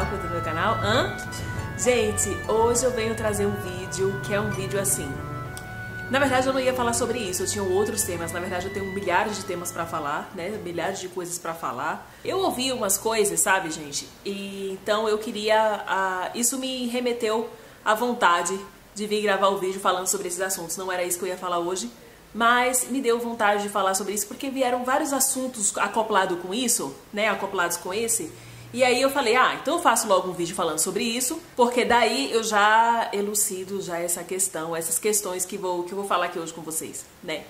rápido no meu canal? Gente, hoje eu venho trazer um vídeo que é um vídeo assim. Na verdade eu não ia falar sobre isso, eu tinha outros temas. Na verdade eu tenho milhares de temas pra falar, né? Milhares de coisas pra falar. Eu ouvi umas coisas, sabe, gente? E então eu queria... isso me remeteu à vontade de vir gravar o vídeo falando sobre esses assuntos. Não era isso que eu ia falar hoje, mas me deu vontade de falar sobre isso porque vieram vários assuntos acoplados com isso, né? Acoplados com esse. E aí eu falei, então eu faço logo um vídeo falando sobre isso, porque daí eu já elucido já essa questão, essas questões que eu vou falar aqui hoje com vocês, né?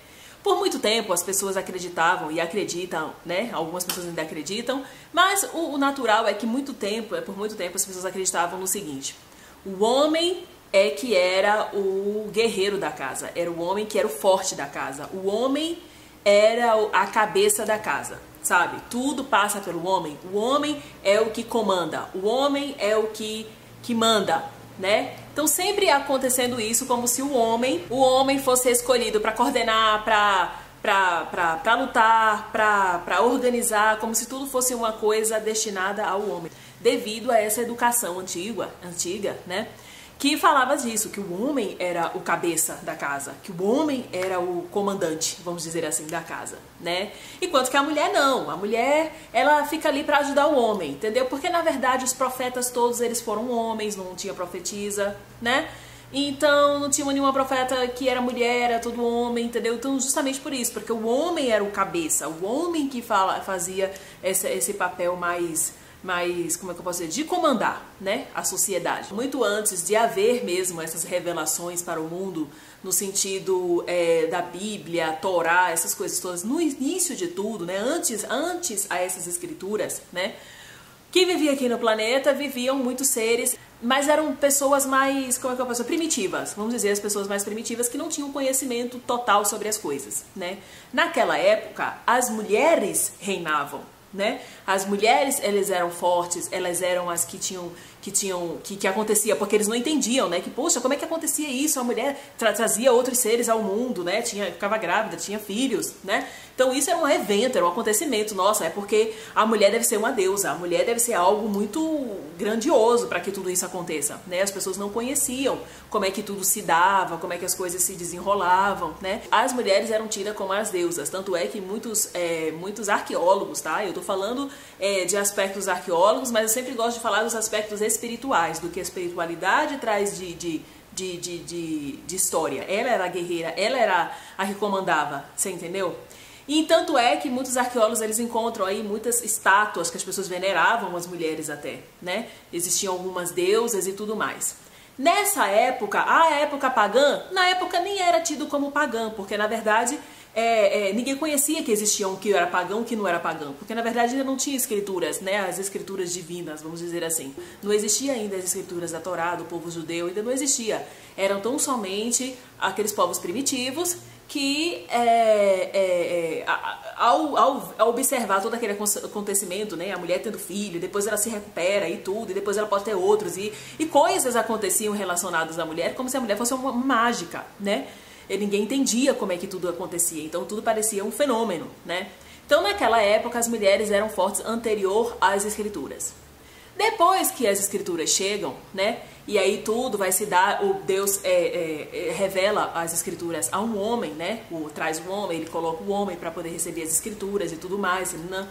Por muito tempo as pessoas acreditavam e acreditam, né? Algumas pessoas ainda acreditam, mas o natural é que por muito tempo as pessoas acreditavam no seguinte: o homem é que era o guerreiro da casa, era o homem que era o forte da casa, o homem era a cabeça da casa. Sabe? Tudo passa pelo homem. O homem é o que comanda. O homem é o que manda, né? Então sempre acontecendo isso como se o homem fosse escolhido para coordenar, para lutar, para organizar, como se tudo fosse uma coisa destinada ao homem. Devido a essa educação antiga, né? Que falava disso, que o homem era o cabeça da casa, que o homem era o comandante, vamos dizer assim, da casa, né? Enquanto que a mulher não, a mulher, ela fica ali para ajudar o homem, entendeu? Porque na verdade os profetas todos eles foram homens, não tinha profetisa, né? Então não tinha nenhuma profeta que era mulher, era todo homem, entendeu? Então justamente por isso, porque o homem era o cabeça, o homem que fazia esse papel mais, como é que eu posso dizer, de comandar, né, a sociedade. Muito antes de haver mesmo essas revelações para o mundo, no sentido da Bíblia, Torá, essas coisas todas, no início de tudo, né, antes a essas escrituras, né, que vivia aqui no planeta, viviam muitos seres, mas eram pessoas mais, como é que eu posso dizer, primitivas, vamos dizer, as pessoas mais primitivas que não tinham conhecimento total sobre as coisas, né. Naquela época, as mulheres reinavam, né? As mulheres, elas eram fortes, elas eram as que acontecia, porque eles não entendiam, né? Que, poxa, como é que acontecia isso? A mulher trazia outros seres ao mundo, né? Ficava grávida, tinha filhos, né? Então isso era um evento, era um acontecimento. Nossa, é porque a mulher deve ser uma deusa, a mulher deve ser algo muito grandioso para que tudo isso aconteça, né? As pessoas não conheciam como é que tudo se dava, como é que as coisas se desenrolavam, né? As mulheres eram tidas como as deusas, tanto é que muitos arqueólogos, tá? Eu tô falando de aspectos arqueólogos, mas eu sempre gosto de falar dos aspectos espirituais, do que a espiritualidade traz de história. Ela era a guerreira, ela era a que comandava, você entendeu? E tanto é que muitos arqueólogos eles encontram aí muitas estátuas que as pessoas veneravam as mulheres até, né? Existiam algumas deusas e tudo mais. Nessa época, a época pagã, na época nem era tido como pagã, porque na verdade ninguém conhecia que existia um que era pagão e que não era pagão, porque na verdade ainda não tinha escrituras, né, as escrituras divinas, vamos dizer assim. Não existia ainda as escrituras da Torá, do povo judeu, ainda não existia. Eram tão somente aqueles povos primitivos que ao observar todo aquele acontecimento, né, a mulher tendo filho, depois ela se recupera e tudo, e depois ela pode ter outros, e coisas aconteciam relacionadas à mulher como se a mulher fosse uma mágica, né? E ninguém entendia como é que tudo acontecia, então tudo parecia um fenômeno, né? Então naquela época as mulheres eram fortes anterior às escrituras. Depois que as escrituras chegam, né? E aí tudo vai se dar, o Deus revela as escrituras a um homem, né? Traz um homem, ele coloca o homem para poder receber as escrituras e tudo mais, né?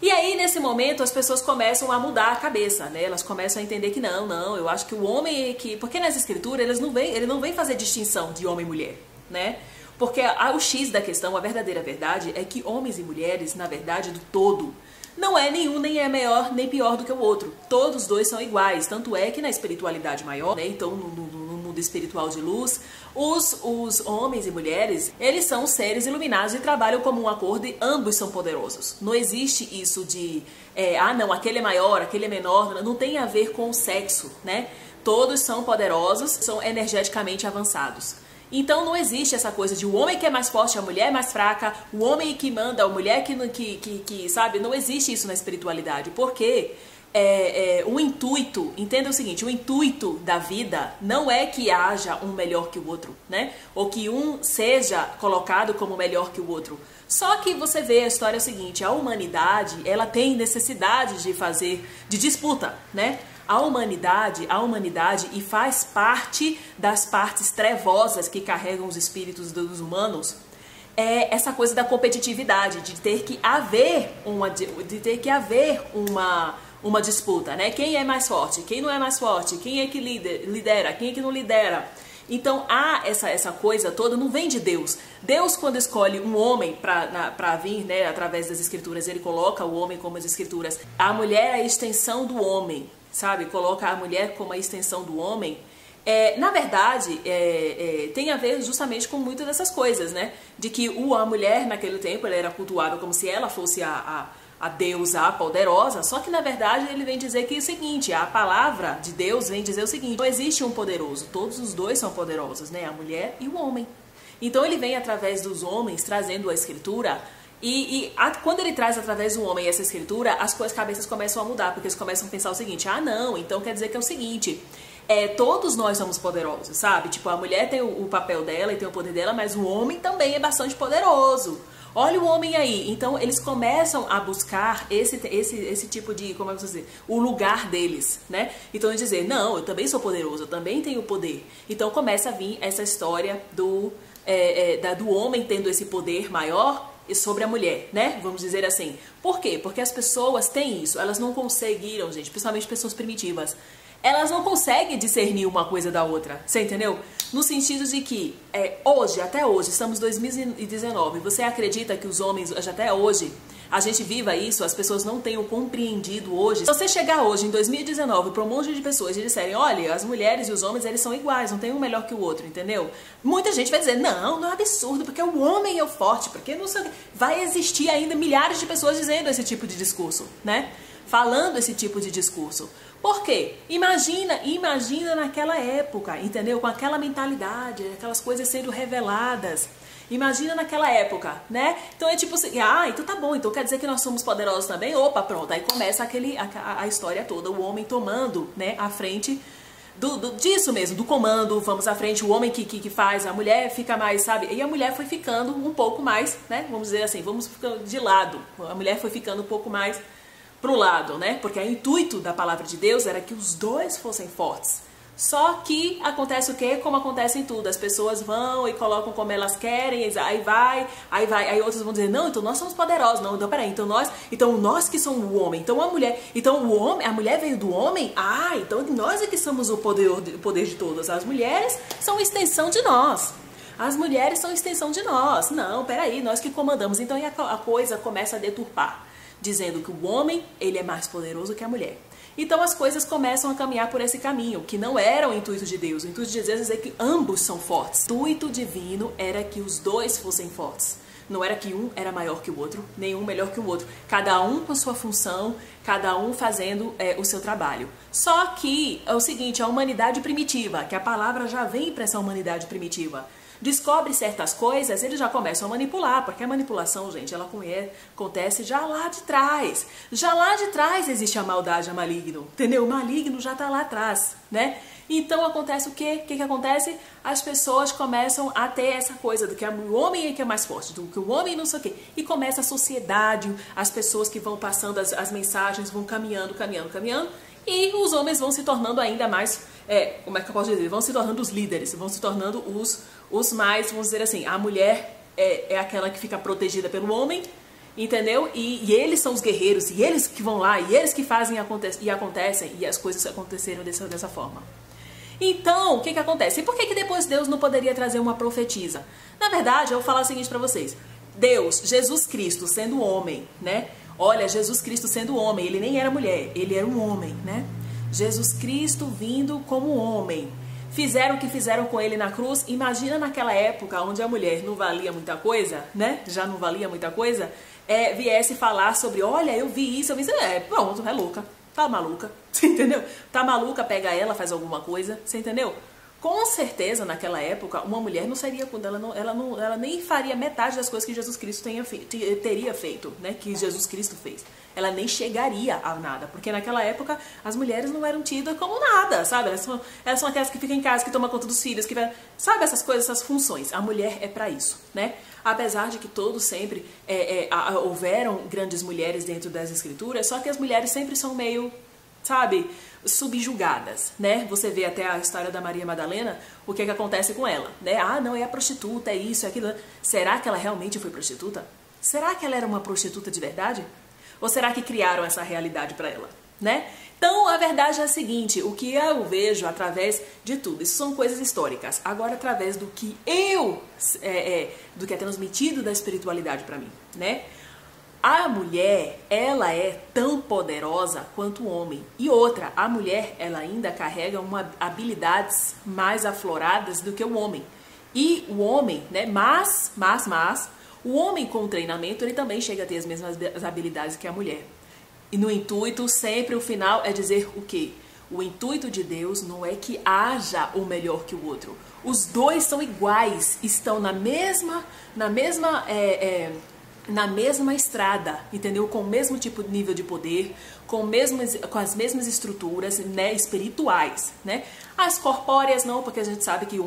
E aí, nesse momento, as pessoas começam a mudar a cabeça, né? Elas começam a entender que não, eu acho que o homem é que... Porque nas escrituras, ele não vem fazer distinção de homem e mulher, né? Porque o X da questão, a verdadeira verdade, é que homens e mulheres, na verdade, do todo, não é nenhum, nem é melhor, nem pior do que o outro. Todos dois são iguais, tanto é que na espiritualidade maior, né? Então, no mundo espiritual de luz, os homens e mulheres, eles são seres iluminados e trabalham como um acordo e ambos são poderosos. Não existe isso de, não, aquele é maior, aquele é menor, não tem a ver com o sexo, né? Todos são poderosos, são energeticamente avançados. Então não existe essa coisa de o homem que é mais forte, a mulher é mais fraca, o homem que manda, a mulher que sabe? Não existe isso na espiritualidade, porque o intuito, entenda o seguinte, o intuito da vida não é que haja um melhor que o outro, né? Ou que um seja colocado como melhor que o outro. Só que você vê a história é o seguinte, a humanidade, ela tem necessidade de disputa, né? A humanidade e faz parte das partes trevosas que carregam os espíritos dos humanos, é essa coisa da competitividade, de ter que haver uma disputa, né? Quem é mais forte, quem não é mais forte, quem é que lidera, quem é que não lidera. Então há essa coisa toda, não vem de Deus. Deus, quando escolhe um homem para vir, né, através das escrituras, ele coloca o homem como as escrituras. A mulher é a extensão do homem, sabe? Coloca a mulher como a extensão do homem. Na verdade, tem a ver justamente com muitas dessas coisas, né? De que a mulher naquele tempo ela era cultuada como se ela fosse a deusa, a poderosa, só que na verdade ele vem dizer que é o seguinte, a palavra de Deus vem dizer o seguinte, não existe um poderoso, todos os dois são poderosos, né? A mulher e o homem. Então ele vem através dos homens trazendo a escritura quando ele traz através do homem essa escritura, as cabeças começam a mudar, porque eles começam a pensar o seguinte, não, então quer dizer que é o seguinte, todos nós somos poderosos, sabe? Tipo, a mulher tem o papel dela e tem o poder dela, mas o homem também é bastante poderoso. Olha o homem aí. Então eles começam a buscar esse tipo de, como é que eu vou dizer, o lugar deles, né? Então eles dizem, não, eu também sou poderoso, eu também tenho poder. Então começa a vir essa história do homem tendo esse poder maior sobre a mulher, né? Vamos dizer assim. Por quê? Porque as pessoas têm isso, elas não conseguiram, gente, principalmente pessoas primitivas. Elas não conseguem discernir uma coisa da outra, você entendeu? No sentido de que, até hoje, estamos em 2019, você acredita que os homens, até hoje, a gente viva isso, as pessoas não tenham compreendido hoje. Se você chegar hoje, em 2019, para um monte de pessoas e disserem, olha, as mulheres e os homens, eles são iguais, não tem um melhor que o outro, entendeu? Muita gente vai dizer, não é absurdo, porque o homem é o forte, porque não sei o que. Vai existir ainda milhares de pessoas dizendo esse tipo de discurso, né? Falando esse tipo de discurso. Por quê? Imagina naquela época, entendeu? Com aquela mentalidade, aquelas coisas sendo reveladas. Imagina naquela época, né? Então é tipo assim, então tá bom, então quer dizer que nós somos poderosos também? Opa, pronto, aí começa a história toda, o homem tomando, né, a frente disso mesmo, do comando, vamos à frente, o homem que faz, a mulher fica mais, sabe? E a mulher foi ficando um pouco mais, né, vamos dizer assim, vamos ficando de lado, a mulher foi ficando um pouco mais pro lado, né? Porque o intuito da palavra de Deus era que os dois fossem fortes. Só que acontece o quê? Como acontece em tudo. As pessoas vão e colocam como elas querem, aí outros vão dizer, não, então nós somos poderosos. Não, então peraí, então nós que somos o homem, então a mulher, a mulher veio do homem? Então nós é que somos o poder de todas. As mulheres são extensão de nós. As mulheres são extensão de nós. Não, peraí, nós que comandamos. Então aí a coisa começa a deturpar, dizendo que o homem, ele é mais poderoso que a mulher. Então as coisas começam a caminhar por esse caminho, que não era o intuito de Deus. O intuito de Deus é dizer que ambos são fortes. O intuito divino era que os dois fossem fortes. Não era que um era maior que o outro, nenhum melhor que o outro. Cada um com sua função, cada um fazendo o seu trabalho. Só que é o seguinte, a humanidade primitiva, que a palavra já vem para essa humanidade primitiva, descobre certas coisas, eles já começam a manipular, porque a manipulação, gente, ela acontece já lá de trás. Já lá de trás existe a maldade, a maligno, entendeu? O maligno já está lá atrás, né? Então acontece o quê? O que acontece? As pessoas começam a ter essa coisa do que o homem é que é mais forte, do que o homem não sei o quê. E começa a sociedade, as pessoas que vão passando as mensagens, vão caminhando, e os homens vão se tornando ainda mais, como é que eu posso dizer? Vão se tornando os líderes, vão se tornando os mais, vamos dizer assim, a mulher é aquela que fica protegida pelo homem, entendeu? E eles são os guerreiros, e eles que vão lá, e eles que fazem e acontecem, e as coisas aconteceram dessa forma. Então, o que acontece? E por que depois Deus não poderia trazer uma profetisa? Na verdade, eu vou falar o seguinte para vocês. Deus, Jesus Cristo, sendo homem, né? Olha, Jesus Cristo sendo homem, ele nem era mulher, ele era um homem, né? Jesus Cristo vindo como homem. Fizeram o que fizeram com ele na cruz. Imagina naquela época onde a mulher não valia muita coisa, né? Já não valia muita coisa. Viesse falar sobre, olha, eu vi isso, pronto, é louca. Tá maluca, você entendeu? Tá maluca, pega ela, faz alguma coisa, você entendeu? Com certeza, naquela época, uma mulher não seria, ela nem faria metade das coisas que Jesus Cristo teria feito, né? Que Jesus Cristo fez. Ela nem chegaria a nada, porque naquela época as mulheres não eram tidas como nada, sabe? Elas são aquelas que ficam em casa, que tomam conta dos filhos, sabe essas coisas, essas funções. A mulher é para isso, né? Apesar de que todos sempre houveram grandes mulheres dentro das escrituras, só que as mulheres sempre são meio, sabe, subjugadas, né? Você vê até a história da Maria Madalena, o que acontece com ela, né? Ah, não, é a prostituta, é isso, é aquilo. Será que ela realmente foi prostituta? Será que ela era uma prostituta de verdade? Ou será que criaram essa realidade para ela, né? Então, a verdade é a seguinte, o que eu vejo através de tudo, isso são coisas históricas. Agora, através do que do que é transmitido da espiritualidade para mim, né? A mulher, ela é tão poderosa quanto o homem. E outra, a mulher, ela ainda carrega habilidades mais afloradas do que o homem. E o homem, né, mas, o homem com treinamento, ele também chega a ter as mesmas habilidades que a mulher. E no intuito, sempre o final é dizer o quê? O intuito de Deus não é que haja o melhor que o outro. Os dois são iguais, estão na mesma estrada, entendeu? Com o mesmo tipo de nível de poder, com as mesmas estruturas, né, espirituais, né? As corpóreas não, porque a gente sabe que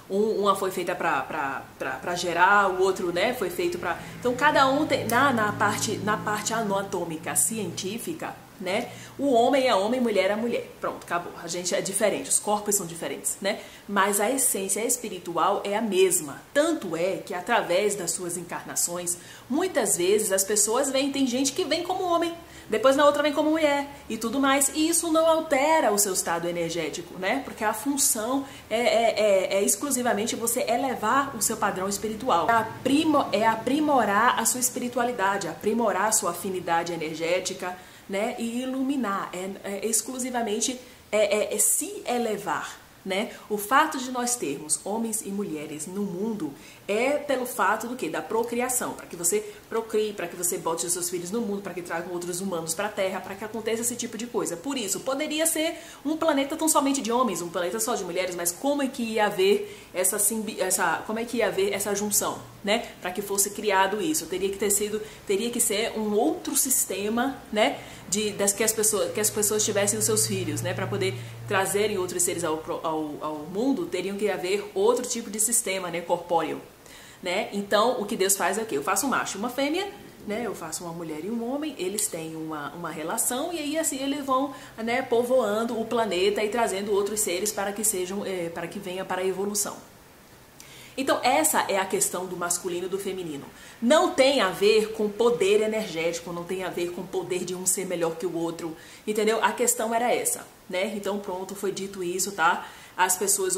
uma foi feita para gerar, o outro, né, foi feito para... Então cada um tem na parte anatômica científica, né? O homem é homem, mulher é mulher. Pronto, acabou. A gente é diferente, os corpos são diferentes, né? Mas a essência espiritual é a mesma. Tanto é que através das suas encarnações, muitas vezes as pessoas tem gente que vem como homem, depois na outra vem como mulher e tudo mais. E isso não altera o seu estado energético, né? Porque a função é exclusivamente você elevar o seu padrão espiritual. É aprimorar a sua espiritualidade, aprimorar a sua afinidade energética, né, e iluminar, exclusivamente se elevar, né? O fato de nós termos homens e mulheres no mundo é pelo fato do quê? Da procriação, para que você procrie, para que você bote os seus filhos no mundo, para que tragam outros humanos para a Terra, para que aconteça esse tipo de coisa. Por isso, poderia ser um planeta tão somente de homens, um planeta só de mulheres, mas como é que ia haver essa junção, né? Para que fosse criado isso, teria que ser um outro sistema, né? Que as pessoas tivessem os seus filhos, né? Para poder trazerem outros seres ao mundo, teriam que haver outro tipo de sistema, né? Corpóreo, né? Então, o que Deus faz é o quê? Eu faço um macho e uma fêmea, né? Eu faço uma mulher e um homem, eles têm uma relação e aí assim eles vão, né, povoando o planeta e trazendo outros seres para que venha para a evolução. Então essa é a questão do masculino e do feminino. Não tem a ver com poder energético, não tem a ver com poder de um ser melhor que o outro, entendeu? A questão era essa, né? Então pronto, foi dito isso, tá? As pessoas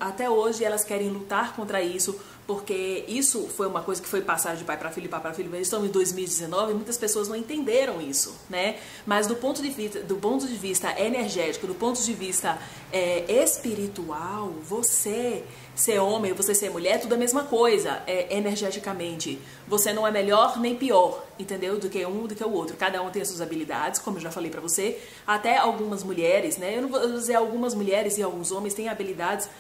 até hoje elas querem lutar contra isso, porque isso foi uma coisa que foi passada de pai para filho, eles estão em 2019 e muitas pessoas não entenderam isso, né? Mas do ponto de vista energético, do ponto de vista espiritual, você ser homem, você ser mulher, tudo a mesma coisa, energeticamente. Você não é melhor nem pior, entendeu? Do que um, do que o outro. Cada um tem as suas habilidades, como eu já falei pra você. Até algumas mulheres, né? Eu não vou dizer algumas mulheres e alguns homens têm habilidades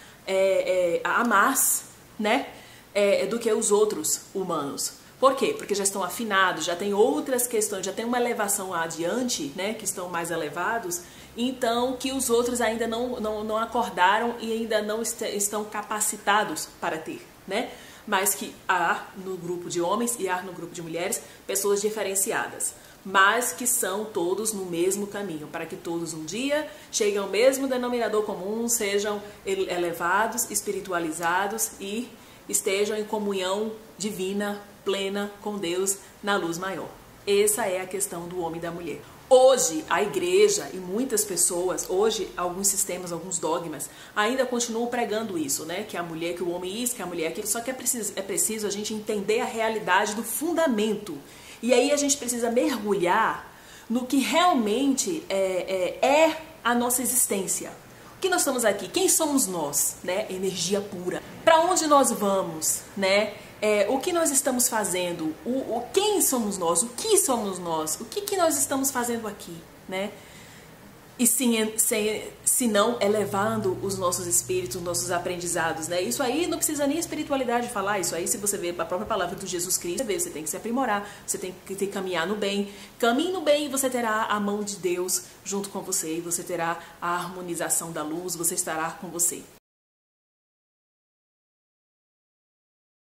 a mais, né? Do que os outros humanos. Por quê? Porque já estão afinados, já tem outras questões, já tem uma elevação adiante, né? Que estão mais elevados. Então, que os outros ainda não acordaram e ainda não estão capacitados para ter, né? Mas que há no grupo de homens e há no grupo de mulheres pessoas diferenciadas, mas que são todos no mesmo caminho, para que todos um dia cheguem ao mesmo denominador comum, sejam elevados, espiritualizados e estejam em comunhão divina, plena com Deus na luz maior. Essa é a questão do homem e da mulher. Hoje, a igreja e muitas pessoas, hoje, alguns sistemas, alguns dogmas, ainda continuam pregando isso, né? Que a mulher, que o homem isso, que a mulher é aquilo. Só que é preciso a gente entender a realidade do fundamento. E aí a gente precisa mergulhar no que realmente é a nossa existência. O que nós estamos aqui? Quem somos nós, né? Energia pura. Para onde nós vamos, né? O que nós estamos fazendo, quem somos nós, o que somos nós, o que nós estamos fazendo aqui, né? e se não elevando os nossos espíritos, os nossos aprendizados, né? Isso aí não precisa nem a espiritualidade falar, isso aí se você vê a própria palavra do Jesus Cristo, você tem que se aprimorar, você tem que caminhar no bem. Caminhe no bem e você terá a mão de Deus junto com você, e você terá a harmonização da luz, você estará com você.